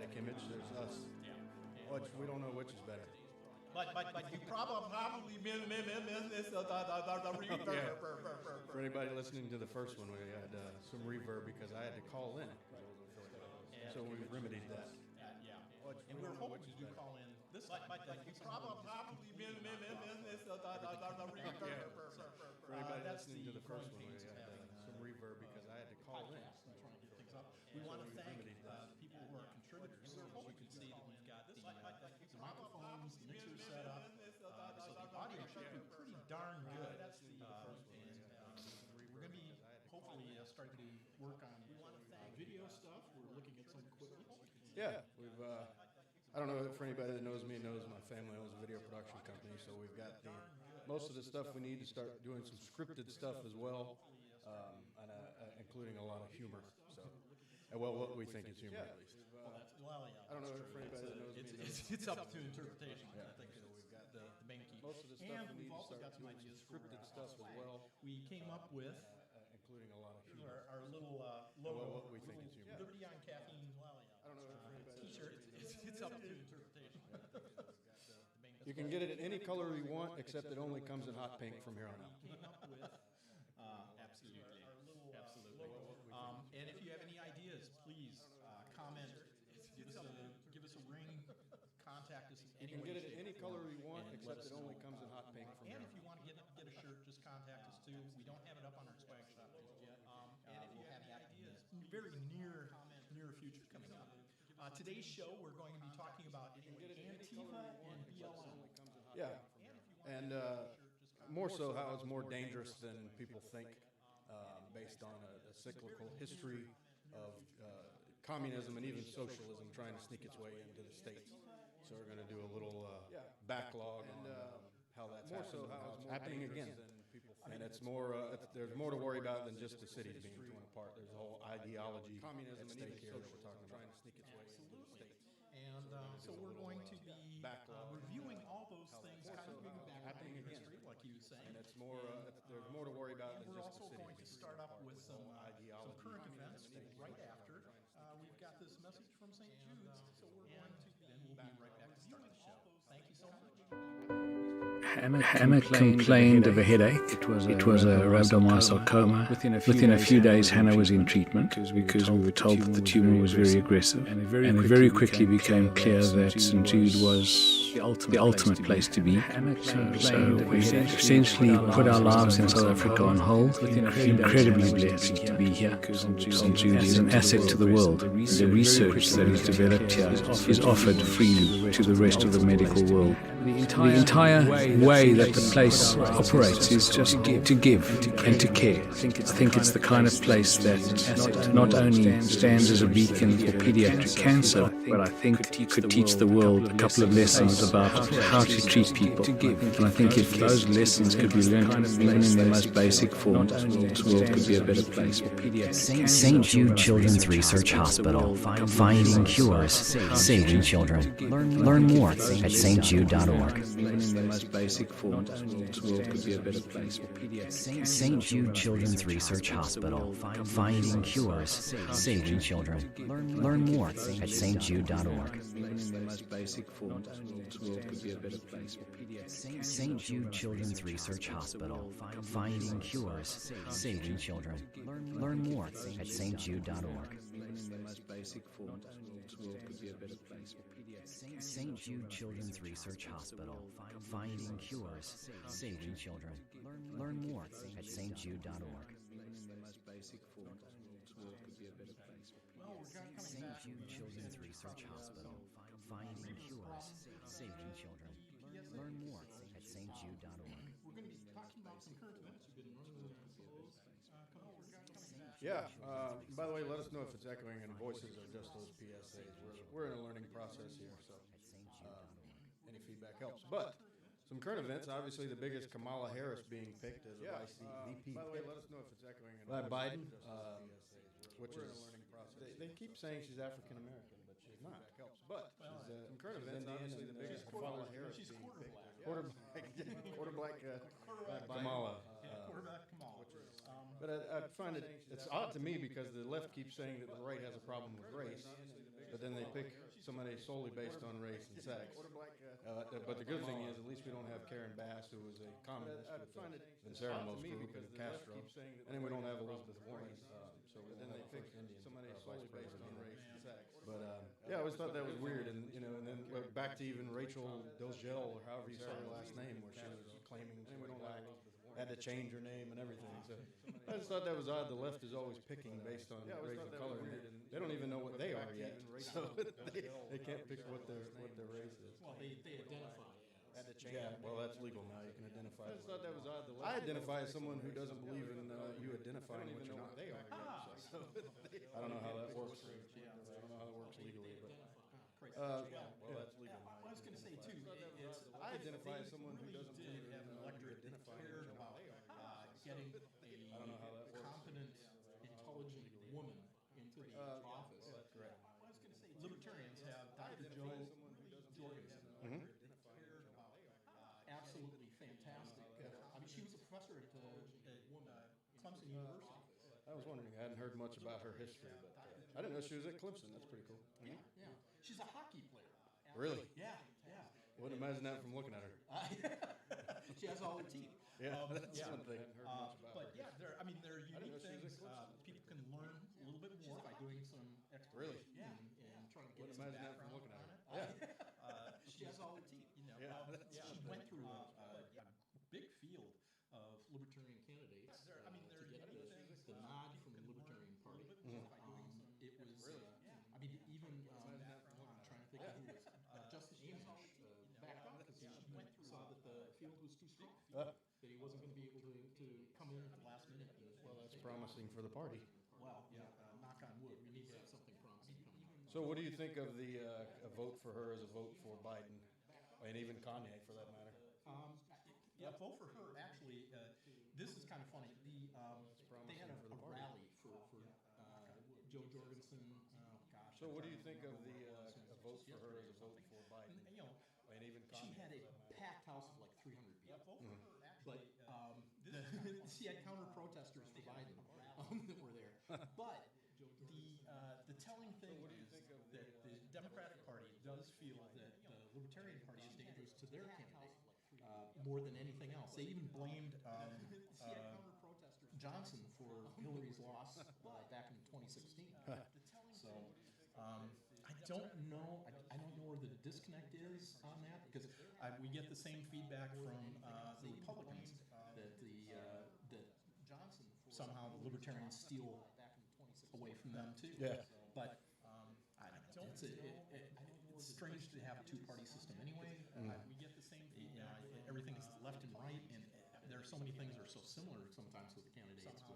static image. There's us. Which we don't know which is better. But you probably miss the reverb. For anybody listening to the first one, we had some reverb because I had to call in. So we remedied that. Yeah. And we're hoping you do call in this time. But you probably miss the reverb. For anybody listening to the first one, we had some reverb because I had to call in. I'm trying to get things up. We want to thank the people who are contributors. So you can see that we've got the microphones, the mixer set up. So the audio should be pretty darn good. We're going to be hopefully starting to work on video stuff. We're looking at some equipment. Yeah, we've. I don't know if for anybody that knows me knows my family owns a video production company, so we've got most of the stuff we need to start doing some scripted stuff as well, and including a lot of humor. So, well, what we think is humor at least. Yeah. I don't know if for anybody that knows me knows. It's up to interpretation. Yeah. I think we've got the main key. Most of the stuff and we need we've to also start got some doing ideas some scripted stuff as well, We came up with including a lot of humor. our little Well, what we think is humor. Liberty on Caffeine. I don't know if for anybody T-shirt. It's up to interpretation. You can get it in any color you want, except it only comes in hot pink from here on out. Came up with absolutely. And if you have any ideas, please comment. Give us a ring. Contact us. You can get it in any color you want, except it only comes in hot pink from here And on if you want to get a shirt, just contact us too. We don't have it up on our swag shop just yet. And if you have any ideas, very near future coming up. Today's show, we're going to be talking about Antifa and BLM. Yeah, and more so how it's more dangerous than people think, based on a cyclical history of communism and even socialism trying to sneak its way into the states. So we're going to do a little backlog on how that's happening again. And it's more, there's more to worry about than just the cities being torn apart. There's a whole ideology communism at stake here that we're talking about. Trying to sneak its way into the states. And so we're going to be reviewing all those things, kind of moving back in history, like you were saying. And it's more, there's more to worry about And than we're just the also cities. going to start up with some current events right after. We've got this message from St. Jude's, so we're going to be right back to start the show. Thank you so much. Hannah complained of a headache. It was a rhabdomyosarcoma. Within a few days, Hannah was in treatment because we were told that the tumor was very aggressive. And it very quickly became clear that St. Jude was the ultimate place to be. So we essentially put our lives in South Africa on hold. Incredibly blessed to be here. St. Jude is an asset to the world. The research that is developed here is offered freely to the rest of the medical world. The entire way that the place operates is just to give and to care. I think it's the kind of place that not only stands as a beacon for pediatric cancer, but I think could teach the world a couple of lessons about how to treat people. And I think if those lessons could be learned even in their most basic form, this world could be a better place for pediatric cancer. St. Jude Children's Research Hospital, finding cures, saving children. Learn more at stjude.org. Even in their most basic form, this world could be a better place for pediatric. St. Jude Children's Research Hospital, finding cures, saving children. Learn more at stjude.org. Even in their most basic form, this world could be a better place for pediatric. St. Jude Children's Research Hospital, finding cures, saving children. Learn more at stjude.org. Even in their most basic form, this world could be a better place for pediatric. St. Jude Children's Research Hospital, finding cures, saving children. Learn more at stjude.org. Even in their most basic form, this world could be a better place for pediatric. St. Jude Children's Research Hospital, finding cures, saving children. Learn more at stjude.org. We're going to be talking about some current events. You've been running the episodes. Yeah. By the way, let us know if it's echoing and voices or just those PSAs. We're in a learning process here, so any feedback helps. But some current events. Obviously, the biggest, Kamala Harris being picked as a vice VP. By the way, let us know if it's echoing and by Biden, which is they keep saying she's African American, but she's not. But she's some current events. Obviously, the biggest, Kamala Harris She's being quarter picked. black. Quarter black Kamala. Quarterback Kamal. But I find it's odd to me because the left keeps saying that the right has a problem with race, but then they pick somebody solely based on race and sex. But the good thing is, at least we don't have Karen Bass, who was a communist with the Venceramos group and Castro, and then we don't have Elizabeth Warren. So then they pick somebody solely based on race and sex. But yeah, I always thought that was weird, and and then back to even Rachel Dolezal, or however you say her last name, where she was claiming she was black, had to change her name and everything. So I just thought that was odd. The left is always picking based on race and color. They don't even know what they are yet, so they can't pick what their race is. Well, they identify as. Yeah, well, that's legal now. You can identify. I just thought that was odd. I identify as someone who doesn't believe in you identifying what you're not. They are. So I don't know how that works. I don't know how that works legally, but. Well, that's legal now. I was going to say too. I identify as someone who doesn't believe in have an electorate that cared about getting a competent, intelligent woman into the office. Correct. I was going to say libertarians have Dr. Joe Jorgensen. Absolutely fantastic. I mean, she was a professor at Clemson University. I was wondering. I hadn't heard much about her history, but I didn't know she was at Clemson. That's pretty cool. Yeah. She's a hockey player. Really? Yeah. Wouldn't imagine that from looking at her. She has all the teeth. Yeah, that's one thing. I hadn't heard much about but her. yeah, there are unique things. People can learn a little bit more by doing some exploration. Really? Yeah. And trying to get Wouldn't some imagine that from background looking at her. on it. She has all the teeth. She went through a big field of libertarian candidates to get the nod from the Libertarian Party. It was, I mean, even I'm trying to think of who was Justice Amos backed out because he saw that the field was too strong, that he wasn't going to be able to come in at the last minute. Well, that's promising for the party. Well, knock on wood, we need to have something promising coming up. So what do you think of the a vote for her as a vote for Biden? And even Kanye, for that matter. Yeah, vote for her. Actually, this is kind of funny. They had a rally for Joe Jorgensen. So what do you think of the a vote for her as a vote for Biden? And even Kanye, she had a packed house of like 300 people. But she had counter-protesters for Biden that were there. But the telling thing is that the Democratic Party does feel that the Libertarian Party is dangerous to their candidate more than anything else. They even blamed Johnson for Hillary's loss back in 2016. So I don't know. I don't know where the disconnect is on that because we get the same feedback from the Republicans that that Johnson somehow the Libertarians steal away from them too. Yeah. But it's strange to have a two-party system anyway. We get the same feedback. Everything is left and right, and there are so many things that are so similar sometimes with the candidates.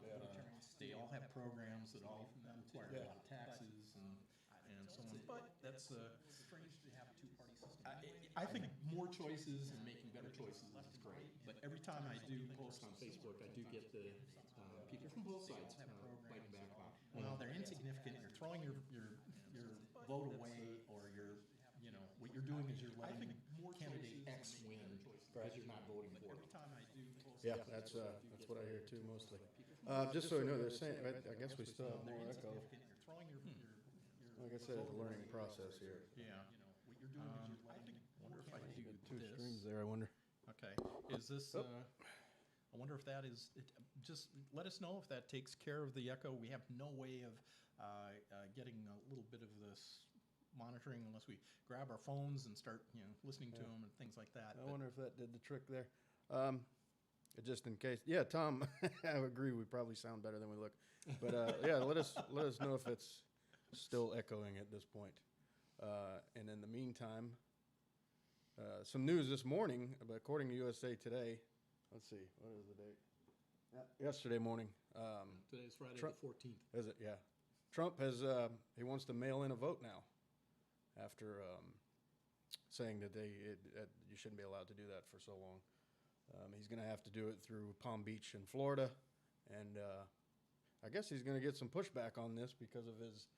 They all have programs that all require a lot of taxes and so on. But that's strange to have a two-party system. I think more choices and making better choices is great. But every time I do post on Facebook, I do get the people from both sides biting back about, well, they're insignificant. You're throwing your vote away, or what you're doing is you're letting candidate X win because you're not voting for it. Every time I do post, Yeah, that's what I hear too mostly. Just so you know, they're saying. I guess we still have more echo. You're throwing your Like I said, it's a learning process here. yeah. What you're doing is you're letting. Wonder if I do Two this. streams there. I wonder. Okay. Is this? I wonder if that is. Just let us know if that takes care of the echo. We have no way of getting a little bit of this monitoring unless we grab our phones and start, listening to them and things like that. I wonder if that did the trick there. Just in case. Yeah, Tom, I agree. We probably sound better than we look. But yeah, let us know if it's still echoing at this point. And in the meantime, some news this morning, according to USA Today. Let's see, what is the date? Yesterday morning. Today's Friday Trump, the 14th. Is it? Yeah. Trump has he wants to mail in a vote now, after saying that you shouldn't be allowed to do that for so long. He's going to have to do it through Palm Beach in Florida, and I guess he's going to get some pushback on this because of his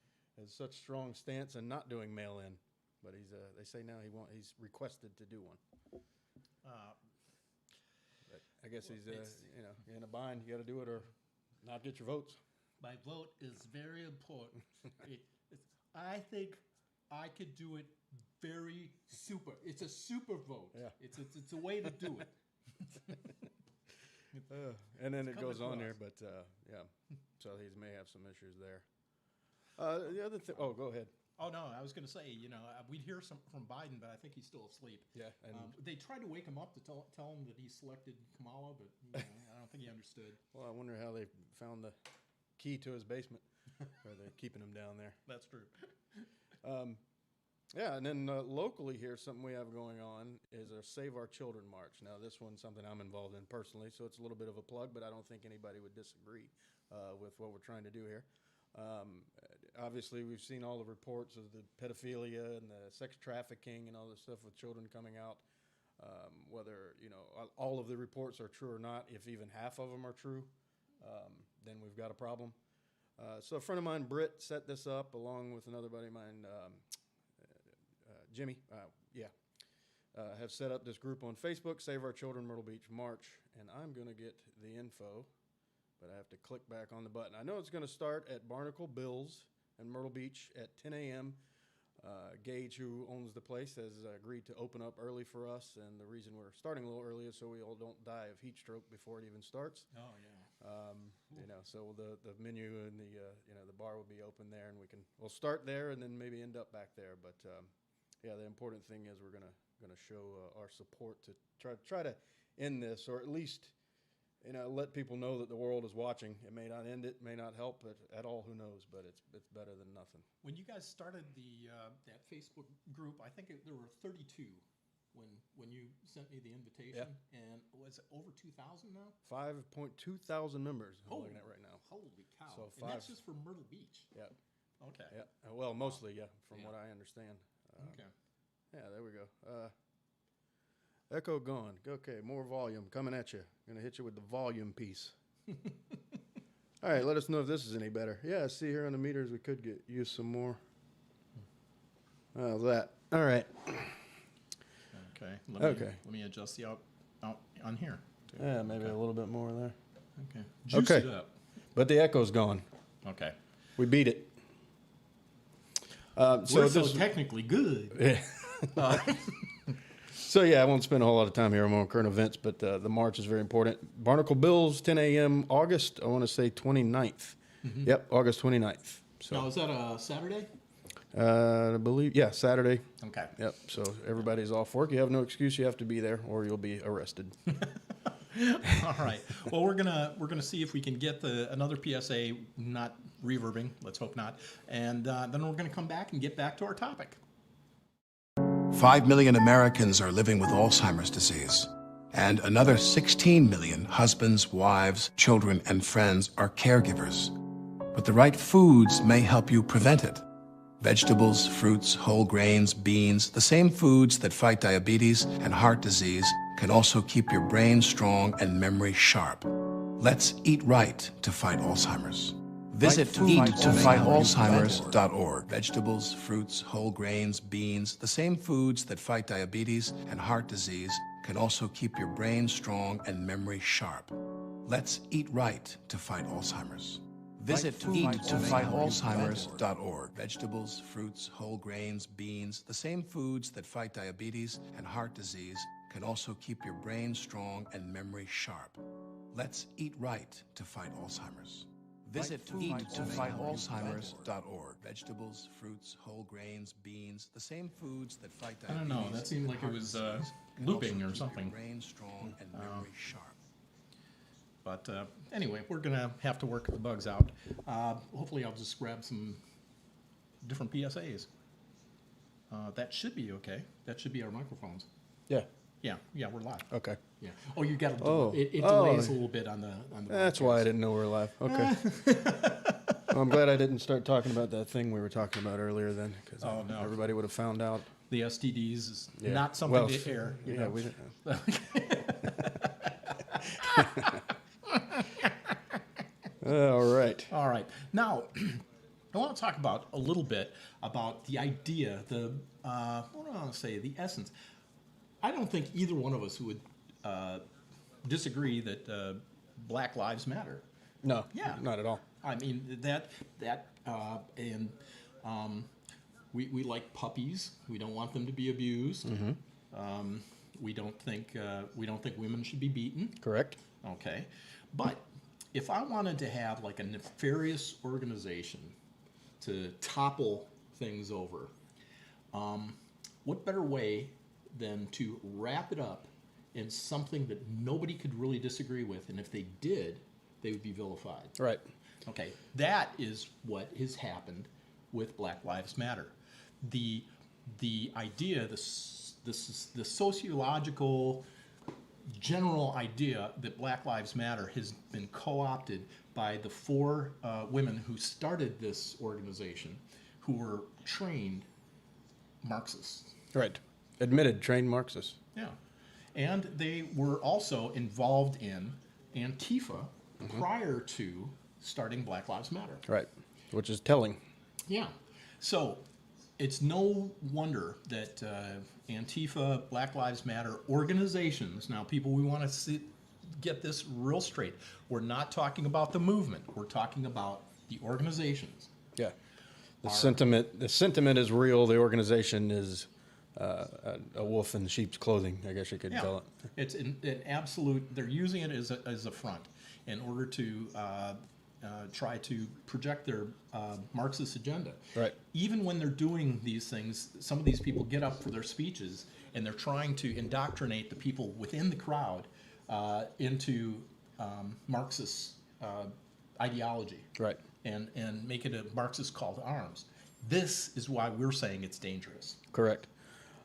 such strong stance in not doing mail-in. But they say now he's requested to do one. But I guess he's in a bind. You got to do it or not get your votes. My vote is very important. I think I could do it very super. It's a super vote. Yeah. It's a way to do it. And then it coming goes on across. there, but yeah. So he may have some issues there. The other thing. Oh, go ahead. Oh no, I was going to say, we'd hear some from Biden, but I think he's still asleep. Yeah, and they tried to wake him up to tell him that he selected Kamala, but I don't think he understood. well, I wonder how they found the key to his basement. Or they're keeping him down there. That's true. Yeah, and then locally here, something we have going on is a Save Our Children March. Now, this one's something I'm involved in personally, so it's a little bit of a plug, but I don't think anybody would disagree with what we're trying to do here. Obviously, we've seen all the reports of the pedophilia and the sex trafficking and all this stuff with children coming out. Whether, all of the reports are true or not, if even half of them are true, then we've got a problem. So a friend of mine, Britt, set this up along with another buddy of mine, Jimmy, have set up this group on Facebook, Save Our Children Myrtle Beach March, and I'm going to get the info, but I have to click back on the button. I know it's going to start at Barnacle Bill's in Myrtle Beach at 10 a.m. Gage, who owns the place, has agreed to open up early for us, and the reason we're starting a little early is so we all don't die of heat stroke before it even starts. Oh yeah. So the menu and the bar will be open there, and we'll start there and then maybe end up back there. But the important thing is we're gonna show our support to try to end this, or at least let people know that the world is watching. It may not end it, may not help it at all. Who knows? But it's better than nothing. When you guys started that Facebook group, I think there were 32 when you sent me the invitation, and was it over 2,000 now? 5.2 thousand members I'm looking at right now. Holy cow! So and that's just for Myrtle Beach. Yeah. Okay. Yeah. Well, mostly, from what I understand. Okay. Yeah, there we go. Echo gone. Okay, more volume coming at you. Gonna hit you with the volume piece. All right, let us know if this is any better. Yeah, I see here on the meters we could use some more. How's that? All right. Okay. Let me adjust the out on here. Yeah, maybe a little bit more there. Okay. Juice it Okay. up. But the echo's gone. Okay. We beat it. So technically good. Yeah. So, I won't spend a whole lot of time here on current events, but the march is very important. Barnacle Bills, 10 a.m., August, I want to say 29th. Mm-hmm. Yep, August 29th. So, now, is that a Saturday? I believe, Saturday. Okay. Yep, so everybody's off work. You have no excuse. You have to be there, or you'll be arrested. All right. Well, we're gonna see if we can get another PSA not reverbing. Let's hope not. And then we're gonna come back and get back to our topic. 5 million Americans are living with Alzheimer's disease, and another 16 million husbands, wives, children, and friends are caregivers. But the right foods may help you prevent it. Vegetables, fruits, whole grains, beans, the same foods that fight diabetes and heart disease can also keep your brain strong and memory sharp. Let's eat right to fight Alzheimer's. Visit eat-to-fight-alzheimer's.org. Vegetables, fruits, whole grains, beans, the same foods that fight diabetes and heart disease can also keep your brain strong and memory sharp. Let's eat right to fight Alzheimer's. Visit eat-to-fight-alzheimer's.org. Vegetables, fruits, whole grains, beans, the same foods that fight diabetes and heart disease can also keep your brain strong and memory sharp. Let's eat right to fight Alzheimer's. Visit eat-to-fight-alzheimer's.org. Vegetables, fruits, whole grains, beans, the same foods that fight diabetes. I don't know. That seemed like it was looping or something. Brain strong and memory sharp. But anyway, we're gonna have to work the bugs out. Hopefully, I'll just grab some different PSAs. That should be okay. That should be our microphones. Yeah. Yeah, we're live. Okay. Yeah. Oh, you got to. Oh. It delays a little bit on the. That's why I didn't know we were live. Okay. Well, I'm glad I didn't start talking about that thing we were talking about earlier then, because no. everybody would have found out. The STDs is Yeah. not something Well, to air. You know? We didn't. All right. All right. Now, I want to talk about a little bit about the idea, what do I want to say, the essence. I don't think either one of us would disagree that Black Lives Matter. No. Yeah. Not at all. I mean, we like puppies. We don't want them to be abused. We don't think women should be beaten. Correct. Okay, but if I wanted to have like a nefarious organization to topple things over, what better way than to wrap it up in something that nobody could really disagree with, and if they did, they would be vilified. Right. Okay, that is what has happened with Black Lives Matter. The idea, the sociological general idea that Black Lives Matter has been co-opted by the 4 women who started this organization, who were trained Marxists. Right. Admitted trained Marxists. Yeah. And they were also involved in Antifa prior to starting Black Lives Matter. Right. Which is telling. Yeah. So it's no wonder that Antifa, Black Lives Matter organizations, now people, we want to get this real straight. We're not talking about the movement. We're talking about the organizations. Yeah. The sentiment is real. The organization is a wolf in sheep's clothing, I guess you could call it. It's an absolute, they're using it as a front in order to try to project their Marxist agenda. Right. Even when they're doing these things, some of these people get up for their speeches and they're trying to indoctrinate the people within the crowd into Marxist ideology. Right. And make it a Marxist call to arms. This is why we're saying it's dangerous. Correct.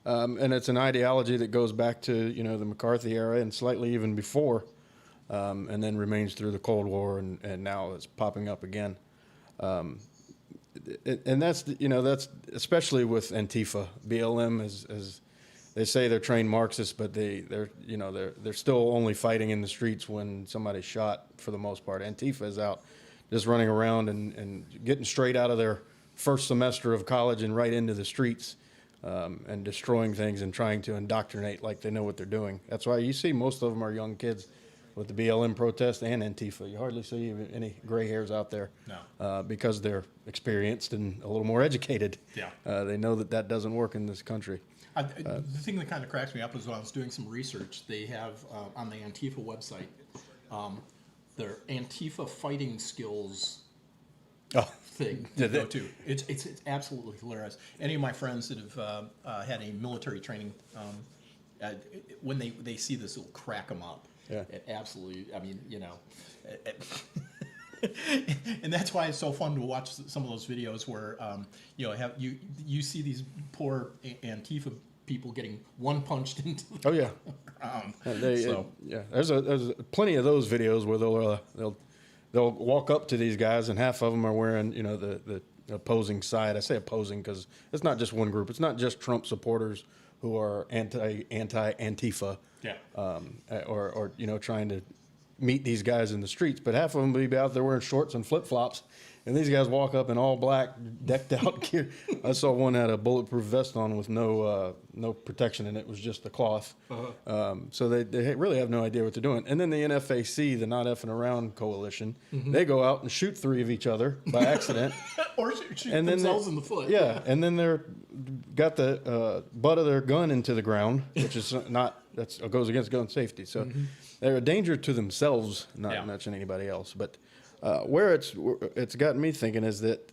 And it's an ideology that goes back to, the McCarthy era and slightly even before, and then remains through the Cold War, and now it's popping up again. And that's that's especially with Antifa, BLM, as they say they're trained Marxists, but they're still only fighting in the streets when somebody's shot for the most part. Antifa is out just running around and getting straight out of their first semester of college and right into the streets. And destroying things and trying to indoctrinate like they know what they're doing. That's why you see most of them are young kids with the BLM protest and Antifa. You hardly see any gray hairs out there. No. Because they're experienced and a little more educated. Yeah. They know that doesn't work in this country. The thing that kind of cracks me up is when I was doing some research, they have on the Antifa website their Antifa fighting skills thing to go to. It's absolutely hilarious. Any of my friends that have had a military training, when they see this, it'll crack them up. Yeah. It absolutely. I mean, and that's why it's so fun to watch some of those videos where you see these poor Antifa people getting one punched into the ground. There's plenty of those videos where they'll walk up to these guys, and half of them are wearing, the opposing side. I say opposing because it's not just one group. It's not just Trump supporters who are anti-Antifa, or trying to meet these guys in the streets. But half of them will be out there wearing shorts and flip-flops, and these guys walk up in all black, decked out gear. I saw one had a bulletproof vest on with no protection, and it was just the cloth. So they really have no idea what they're doing. And then the NFAC, the Not Effing Around Coalition, they go out and shoot 3 of each other by accident. Or shoot themselves in the foot. Yeah, and then they're got the butt of their gun into the ground, which is goes against gun safety. So they're a danger to themselves, not to mention anybody else. But where it's gotten me thinking is that,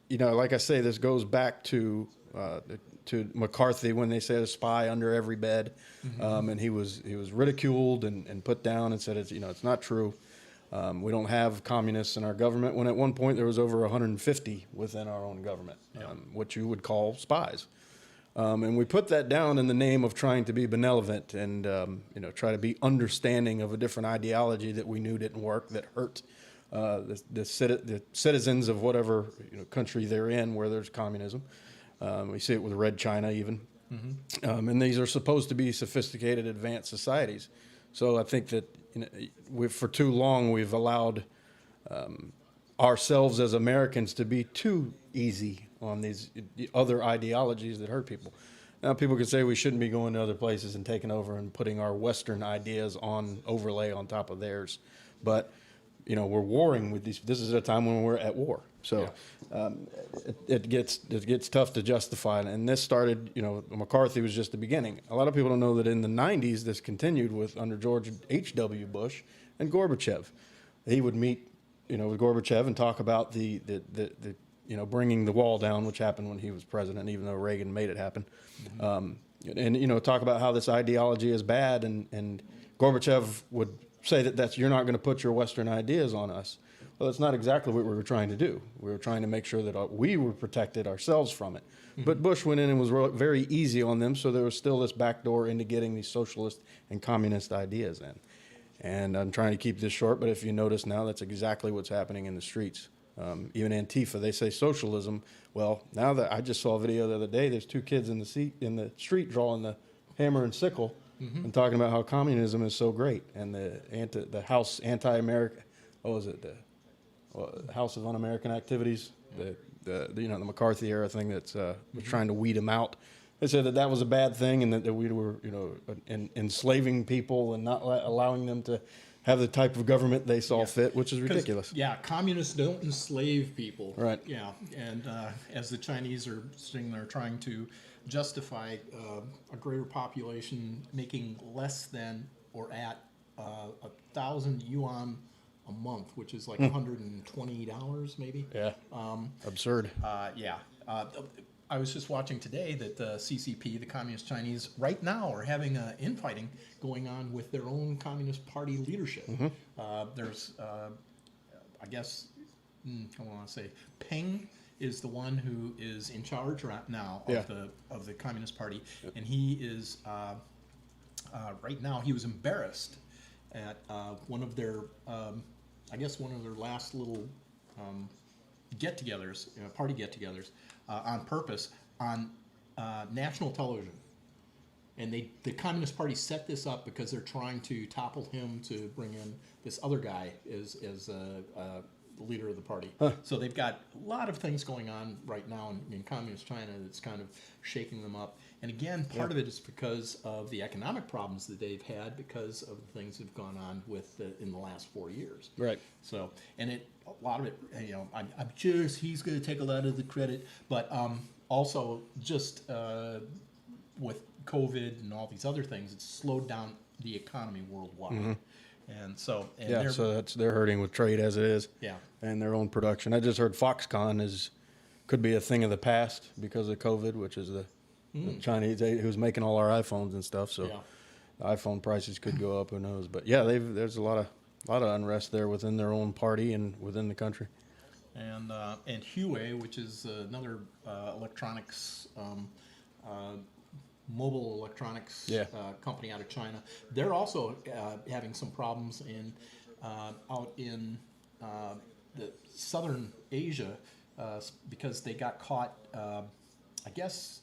like I say, this goes back to McCarthy when they said a spy under every bed, and he was ridiculed and put down and said it's not true. We don't have communists in our government, when at one point there was over 150 within our own government, what you would call spies. And we put that down in the name of trying to be benevolent and try to be understanding of a different ideology that we knew didn't work, that hurt the citizens of whatever country they're in where there's communism. We see it with Red China even. And these are supposed to be sophisticated, advanced societies. So I think that for too long we've allowed ourselves as Americans to be too easy on these other ideologies that hurt people. Now people could say we shouldn't be going to other places and taking over and putting our Western ideas on overlay on top of theirs. But we're warring with these. This is a time when we're at war. So it gets tough to justify it. And this started, McCarthy was just the beginning. A lot of people don't know that in the 90s, this continued with under George H.W. Bush and Gorbachev. He would meet, with Gorbachev and talk about the bringing the wall down, which happened when he was president, even though Reagan made it happen. And talk about how this ideology is bad. And Gorbachev would say that you're not going to put your Western ideas on us. Well, that's not exactly what we were trying to do. We were trying to make sure that we were protected ourselves from it. But Bush went in and was very easy on them, so there was still this backdoor into getting these socialist and communist ideas in. And I'm trying to keep this short, but if you notice now, that's exactly what's happening in the streets. Even Antifa, they say socialism. Well, now that I just saw a video the other day, there's two kids in the street drawing the hammer and sickle and talking about how communism is so great, and the House anti-American, what was it, the House of Un-American Activities, the McCarthy era thing that's was trying to weed them out. They said that was a bad thing, and that we were enslaving people and not allowing them to have the type of government they saw fit, which is ridiculous. Yeah, communists don't enslave people. Right. Yeah, and as the Chinese are sitting there trying to justify a greater population making less than or at 1,000 yuan a month, which is like $120 maybe. Yeah. Absurd. I was just watching today that the CCP, the Communist Chinese, right now are having infighting going on with their own Communist Party leadership. There's, I guess, I want to say, Peng is the one who is in charge right now of the Communist Party, and he is right now. He was embarrassed at one of their, I guess, one of their last little get-togethers, party get-togethers, on purpose on national television. And the Communist Party set this up because they're trying to topple him to bring in this other guy as the leader of the party. So they've got a lot of things going on right now in Communist China that's kind of shaking them up. And again, part of it is because of the economic problems that they've had because of the things that have gone on with in the last 4 years. Right. So, and a lot of it, I'm sure he's going to take a lot of the credit, but also just with COVID and all these other things, it's slowed down the economy worldwide. And so, they're hurting with trade as it is. Yeah. And their own production. I just heard Foxconn could be a thing of the past because of COVID, which is the Chinese who's making all our iPhones and stuff. So the iPhone prices could go up. Who knows? But yeah, there's a lot of unrest there within their own party and within the country. And Huawei, which is another electronics. Mobile electronics company out of China. They're also having some problems out in the southern Asia because they got caught, I guess,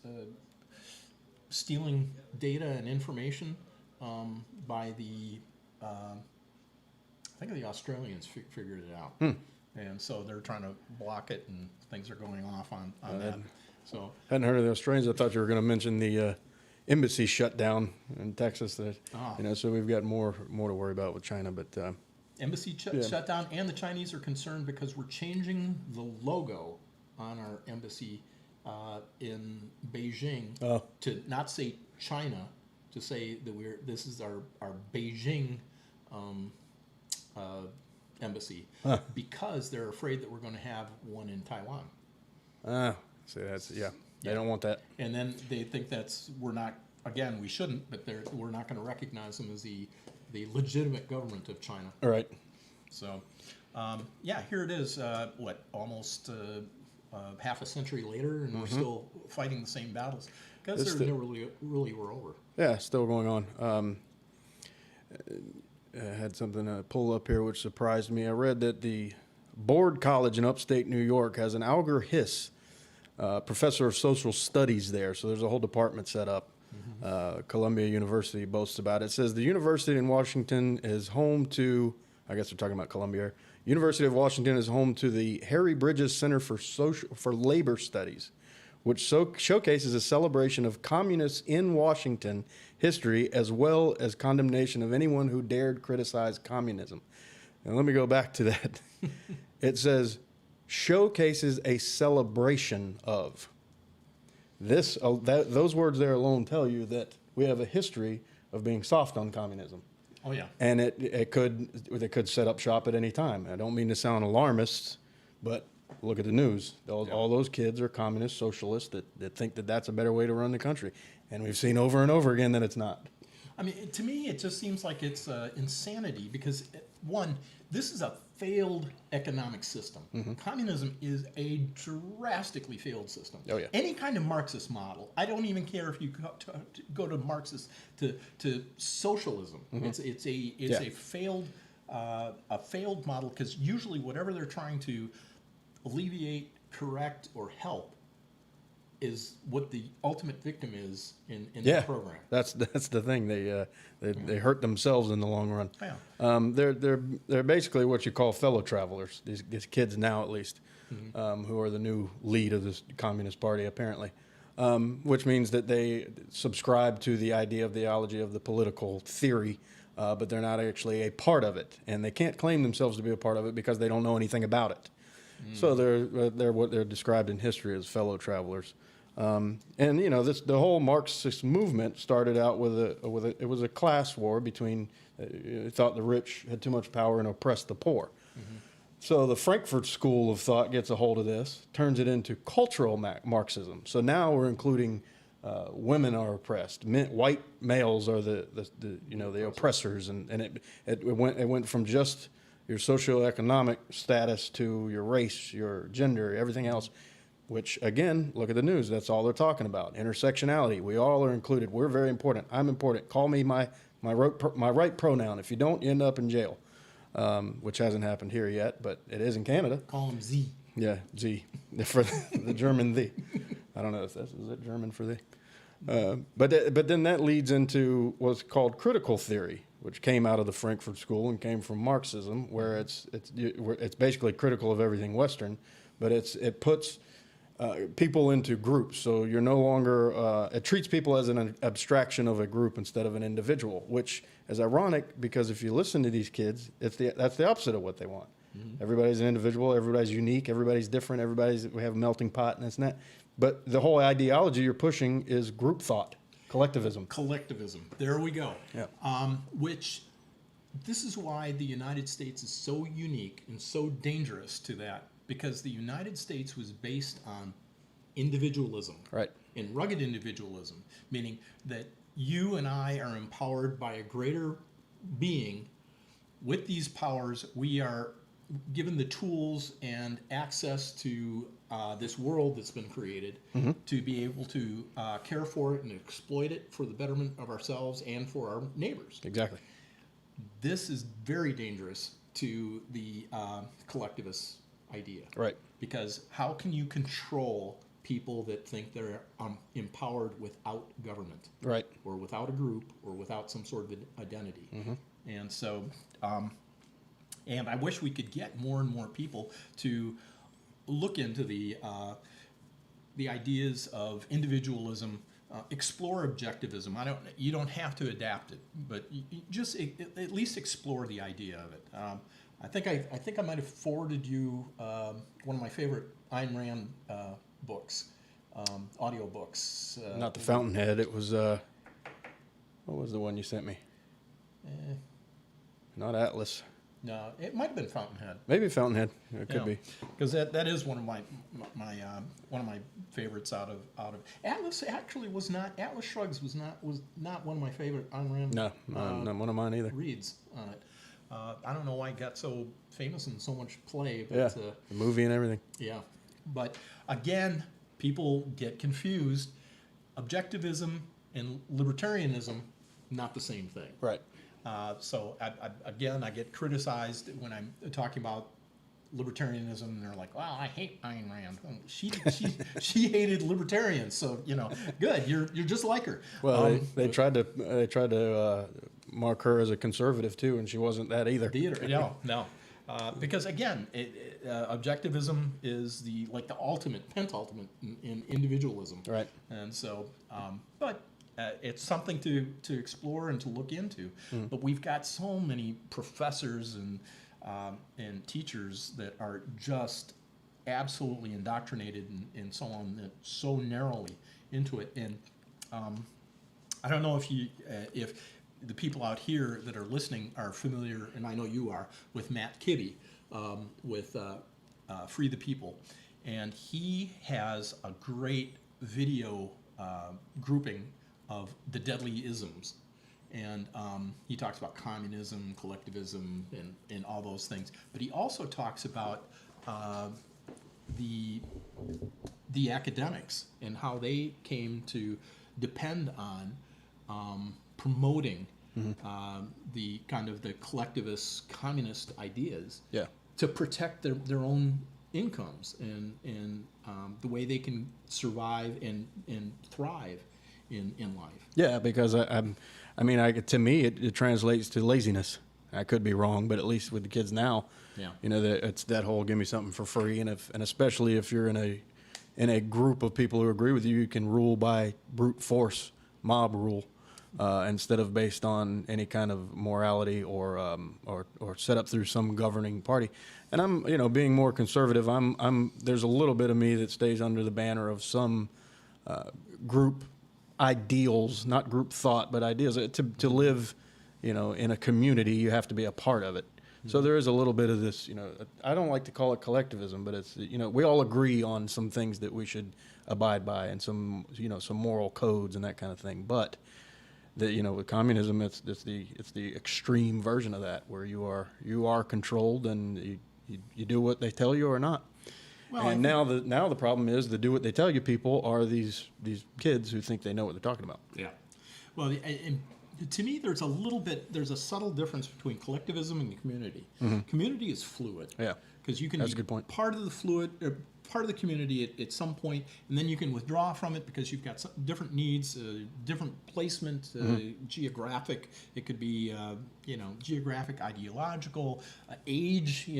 stealing data and information by I think the Australians figured it out. And so they're trying to block it, and things are going off on that. So hadn't heard of the Australians. I thought you were going to mention the embassy shut down in Texas. So we've got more to worry about with China. But embassy shut down, and the Chinese are concerned because we're changing the logo on our embassy in Beijing to not say China, to say that this is our Beijing embassy because they're afraid that we're going to have one in Taiwan. They don't want that. And then they think we shouldn't, but we're not going to recognize them as the legitimate government of China. All right. So, here it is, almost half a century later, and we're still fighting the same battles because they never really were over. Yeah, still going on. I had something pull up here which surprised me. I read that the Board College in upstate New York has an Alger Hiss, professor of social studies there. So there's a whole department set up. Columbia University boasts about it. It says the university in Washington is home to, I guess they're talking about Columbia. University of Washington is home to the Harry Bridges Center for Labor Studies, which showcases a celebration of communists in Washington history as well as condemnation of anyone who dared criticize communism. And let me go back to that. It says, showcases a celebration of. Those words there alone tell you that we have a history of being soft on communism. Oh, yeah. And they could set up shop at any time. I don't mean to sound alarmist, but look at the news. All those kids are communist socialists that think that that's a better way to run the country. And we've seen over and over again that it's not. I mean, to me, it just seems like it's insanity because, one, this is a failed economic system. Communism is a drastically failed system. Oh, yeah. Any kind of Marxist model, I don't even care if you go to Marxist to socialism. It's a failed model because usually whatever they're trying to alleviate, correct, or help is what the ultimate victim is in the program. That's the thing. They hurt themselves in the long run. Yeah. They're basically what you call fellow travelers. These kids now, at least, who are the new lead of this Communist Party, apparently, which means that they subscribe to the ideology of the political theory, but they're not actually a part of it, and they can't claim themselves to be a part of it because they don't know anything about it. So they're what they're described in history as fellow travelers. And you know, the whole Marxist movement started out it was a class war between thought the rich had too much power and oppressed the poor. So the Frankfurt School of Thought gets a hold of this, turns it into cultural Marxism. So now we're including women are oppressed, white males are the oppressors, and it went from just your socioeconomic status to your race, your gender, everything else. Which, again, look at the news. That's all they're talking about. Intersectionality. We all are included. We're very important. I'm important. Call me my right pronoun. If you don't, you end up in jail, which hasn't happened here yet, but it is in Canada. Call him Z. Yeah, Z. For the German "the." I don't know if is it German for "the." But then that leads into what's called critical theory, which came out of the Frankfurt School and came from Marxism, where it's basically critical of everything Western, but it puts people into groups. So you're no longer, it treats people as an abstraction of a group instead of an individual, which is ironic because if you listen to these kids, that's the opposite of what they want. Everybody's an individual, everybody's unique, everybody's different, we have a melting pot and this and that. But the whole ideology you're pushing is group thought, collectivism. Collectivism. There we go. Yeah. Which, this is why the United States is so unique and so dangerous to that. Because the United States was based on individualism, right? And rugged individualism, meaning that you and I are empowered by a greater being. With these powers, we are given the tools and access to this world that's been created to be able to care for it and exploit it for the betterment of ourselves and for our neighbors. Exactly. This is very dangerous to the collectivists idea. Right. Because how can you control people that think they're empowered without government? Right. Or without a group or without some sort of identity. And so, and I wish we could get more and more people to look into the ideas of individualism, explore objectivism. You don't have to adapt it, but you just at least explore the idea of it. I think I might have forwarded you one of my favorite Ayn Rand books, audio books. Not the Fountainhead. It was what was the one you sent me? Not Atlas. No, it might have been Fountainhead. Maybe Fountainhead. It could be. Because that is one of my one of my favorites out of Atlas. Actually, was not Atlas Shrugs was not one of my favorite Ayn Rand. No, not one of mine either. Reads on it. I don't know why it got so famous and so much play. But, yeah, the movie and everything. Yeah, but again, people get confused. Objectivism and libertarianism, not the same thing. Right. So I get criticized when I'm talking about libertarianism, and they're like, "Well, I hate Ayn Rand. Well, she hated libertarians, so good. You're just like her." Well, they tried to mark her as a conservative too, and she wasn't that either. No. Because again, objectivism is the penultimate in individualism. Right. And so, but it's something to explore and to look into. But we've got so many professors and and teachers that are just absolutely indoctrinated and so on, so narrowly into it. And I don't know if the people out here that are listening are familiar, and I know you are, with Matt Kibbe, with Free the People. And he has a great video grouping of the deadly isms. And he talks about communism, collectivism, and all those things. But he also talks about the academics and how they came to depend on promoting the kind of the collectivist communist ideas to protect their own incomes and the way they can survive and thrive in life. Yeah, because to me it translates to laziness. I could be wrong, but at least with the kids now, it's that whole give me something for free, and especially if you're in a group of people who agree with you, you can rule by brute force, mob rule, instead of based on any kind of morality or set up through some governing party. And I'm being more conservative. There's a little bit of me that stays under the banner of some group ideals, not group thought, but ideas. To live, in a community, you have to be a part of it. Mm-hmm. So there is a little bit of this, I don't like to call it collectivism, but it's, we all agree on some things that we should abide by and some moral codes and that kind of thing. But with communism, it's the extreme version of that, where you are controlled and you do what they tell you or not. Well, and now the problem is the do what they tell you people are these kids who think they know what they're talking about. Yeah. Well, and to me, there's a subtle difference between collectivism and community. Mm-hmm. Community is fluid. Yeah. Because you can That's a good point. Part of the community at some point, and then you can withdraw from it because you've got some different needs, different placement, geographic. It could be, geographic, ideological, age.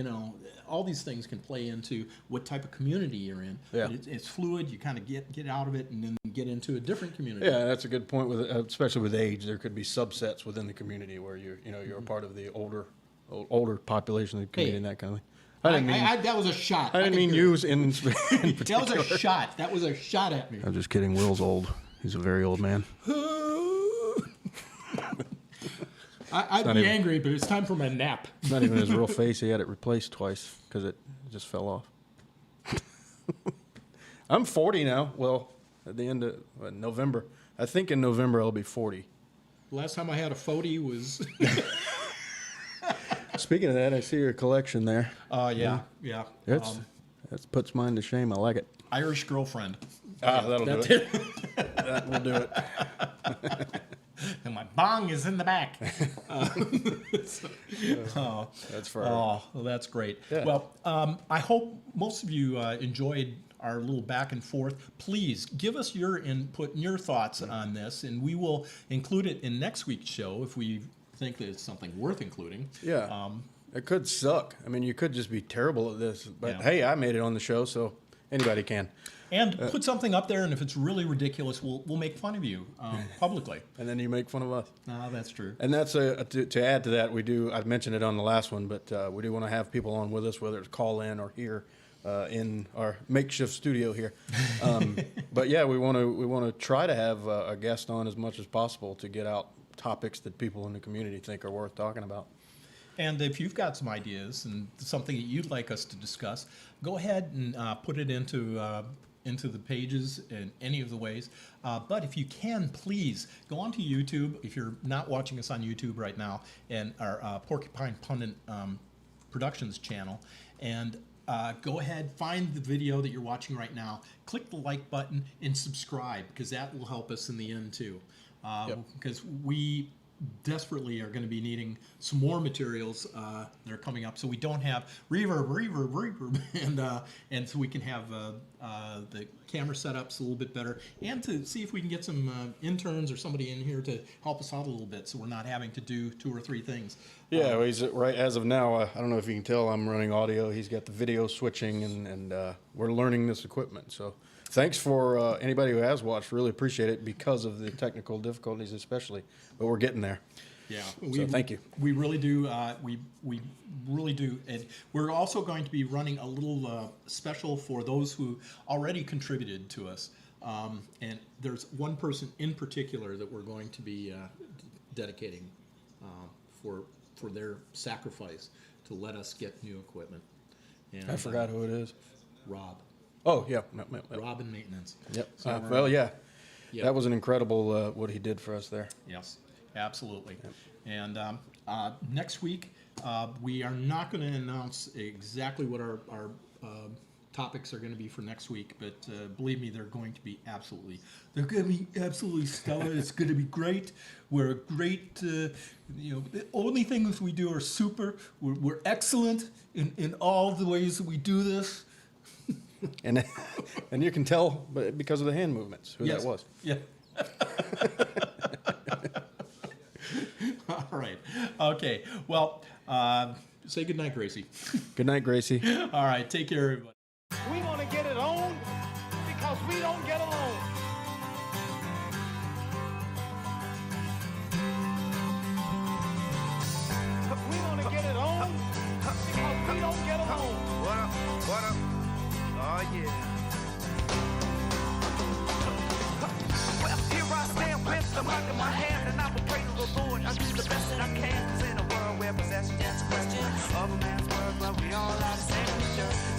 All these things can play into what type of community you're in. Yeah. But it's fluid. You kind of get out of it and then get into a different community. Yeah, that's a good point. Especially with age, there could be subsets within the community where you're a part of the older population of the community and that kind of thing. That was a shot. I didn't mean use in particular. That was a shot. That was a shot at me. I'm just kidding. Will's old. He's a very old man. I'd be angry, but it's time for my nap. It's not even his real face. He had it replaced twice because it just fell off. I'm 40 now. Well, at the end of November. I think in November I'll be 40. Last time I had a 40 was... Speaking of that, I see your collection there. Yeah. That puts mine to shame. I like it. Irish Girlfriend. That'll do it. That will do it. And my bong is in the back. That's for well, that's great. Yeah. Well, I hope most of you enjoyed our little back and forth. Please give us your input and your thoughts on this, and we will include it in next week's show if we think that it's something worth including. Yeah. It could suck. I mean, you could just be terrible at this. But hey, I made it on the show, so anybody can. And put something up there, and if it's really ridiculous, we'll make fun of you publicly. And then you make fun of us. No, that's true. And that's to add to that, I've mentioned it on the last one, but we do want to have people on with us, whether it's call in or here in our makeshift studio here. But yeah, we want to try to have a guest on as much as possible to get out topics that people in the community think are worth talking about. And if you've got some ideas and something that you'd like us to discuss, go ahead and put it into the pages in any of the ways. But if you can, please go onto YouTube, if you're not watching us on YouTube right now, and our Porcupine Pundit Productions channel, and go ahead, find the video that you're watching right now, click the like button, and subscribe, because that will help us in the end too. Because we desperately are going to be needing some more materials that are coming up, so we don't have reverb, and so we can have the camera setups a little bit better, and to see if we can get some interns or somebody in here to help us out a little bit, so we're not having to do 2 or 3 things. Yeah, well, he's right as of now. I don't know if you can tell, I'm running audio. He's got the video switching, and we're learning this equipment. So thanks for anybody who has watched. Really appreciate it because of the technical difficulties, especially. But we're getting there. Yeah. So thank you. We really do. We really do. And we're also going to be running a little special for those who already contributed to us. And there's one person in particular that we're going to be dedicating for their sacrifice to let us get new equipment. And, I forgot who it is. Rob. Oh, yeah. Rob in maintenance. Yep. So Well, yeah. Yeah. That was an incredible what he did for us there. Yes, absolutely. And next week, we are not going to announce exactly what our topics are going to be for next week, but believe me, they're going to be absolutely stellar. It's going to be great. We're a great, the only things we do are super. We're excellent in all the ways that we do this. And you can tell because of the hand movements who that was. Yeah. All right. Okay. Well, say goodnight, Gracie. Good night, Gracie. All right. Take care, everybody. We want to get it on because we don't get along. We want to get it on because we don't get along. What up? What up? Oh, yeah. Well, here I stand with the mic in my hand, and I will pray to the Lord. I do the best that I can, 'cause in a world where possession is a question of a man's word, but we all are the same.